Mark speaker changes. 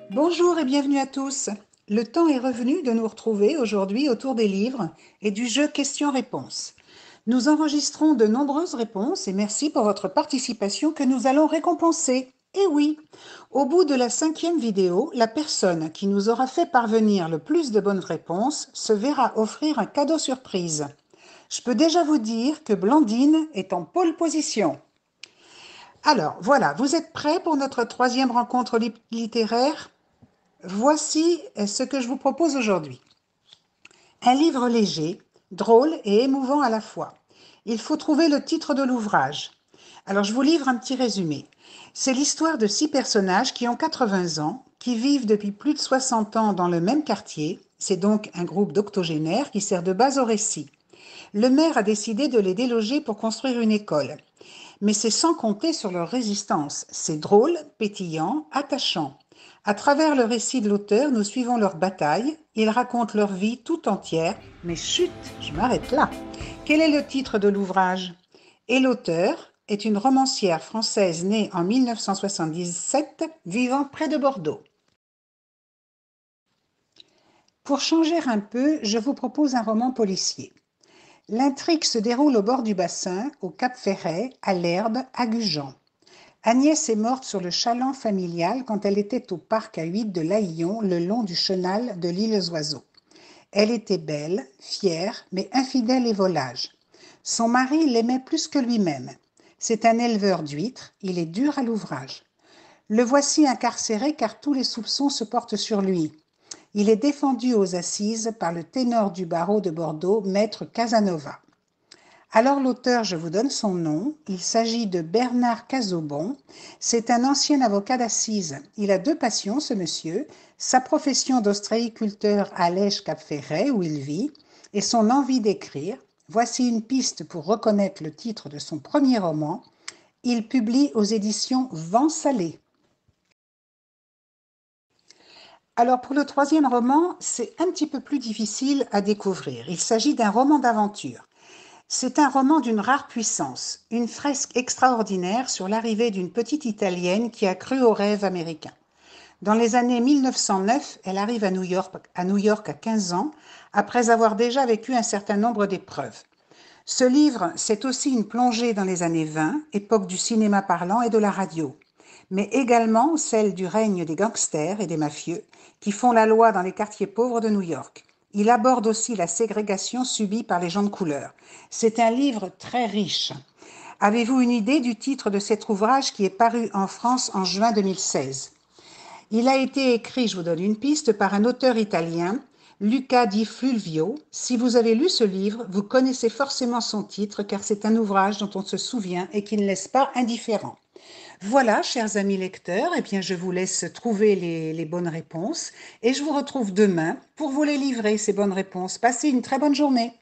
Speaker 1: Bonjour et bienvenue à tous. Le temps est revenu de nous retrouver aujourd'hui autour des livres et du jeu questions-réponses. Nous enregistrons de nombreuses réponses et merci pour votre participation que nous allons récompenser. Et oui, au bout de la 5e vidéo, la personne qui nous aura fait parvenir le plus de bonnes réponses se verra offrir un cadeau surprise. Je peux déjà vous dire que Blandine est en pole position. Alors voilà, vous êtes prêts pour notre 3e rencontre littéraire ? Voici ce que je vous propose aujourd'hui. Un livre léger, drôle et émouvant à la fois. Il faut trouver le titre de l'ouvrage. Alors je vous livre un petit résumé. C'est l'histoire de 6 personnages qui ont 80 ans, qui vivent depuis plus de 60 ans dans le même quartier. C'est donc un groupe d'octogénaires qui sert de base au récit. Le maire a décidé de les déloger pour construire une école. Mais c'est sans compter sur leur résistance. C'est drôle, pétillant, attachant. À travers le récit de l'auteur, nous suivons leur bataille. Ils racontent leur vie tout entière. Mais chut, je m'arrête là. Quel est le titre de l'ouvrage ? Et l'auteur est une romancière française née en 1977, vivant près de Bordeaux. Pour changer un peu, je vous propose un roman policier. L'intrigue se déroule au bord du bassin, au Cap Ferret, à l'Herbe, à Gujan. Agnès est morte sur le chaland familial quand elle était au parc à huit de l'Aillon, le long du chenal de l'île aux Oiseaux. Elle était belle, fière, mais infidèle et volage. Son mari l'aimait plus que lui-même. C'est un éleveur d'huîtres, il est dur à l'ouvrage. Le voici incarcéré car tous les soupçons se portent sur lui. Il est défendu aux assises par le ténor du barreau de Bordeaux, maître Casanova. Alors l'auteur, je vous donne son nom, il s'agit de Bernard Casaubon, c'est un ancien avocat d'assises. Il a 2 passions, ce monsieur, sa profession d'ostréiculteur à Lège-Cap-Ferret, où il vit, et son envie d'écrire. Voici une piste pour reconnaître le titre de son premier roman. Il publie aux éditions Vent Salé. Alors pour le 3e roman, c'est un petit peu plus difficile à découvrir. Il s'agit d'un roman d'aventure. C'est un roman d'une rare puissance, une fresque extraordinaire sur l'arrivée d'une petite Italienne qui a cru au rêve américain. Dans les années 1909, elle arrive à New York à 15 ans, après avoir déjà vécu un certain nombre d'épreuves. Ce livre, c'est aussi une plongée dans les années 20, époque du cinéma parlant et de la radio, mais également celle du règne des gangsters et des mafieux qui font la loi dans les quartiers pauvres de New York. Il aborde aussi la ségrégation subie par les gens de couleur. C'est un livre très riche. Avez-vous une idée du titre de cet ouvrage qui est paru en France en juin 2016 ? Il a été écrit, je vous donne une piste, par un auteur italien, Luca Di Fulvio. Si vous avez lu ce livre, vous connaissez forcément son titre car c'est un ouvrage dont on se souvient et qui ne laisse pas indifférent. Voilà, chers amis lecteurs, eh bien, je vous laisse trouver les bonnes réponses et je vous retrouve demain pour vous les livrer, ces bonnes réponses. Passez une très bonne journée.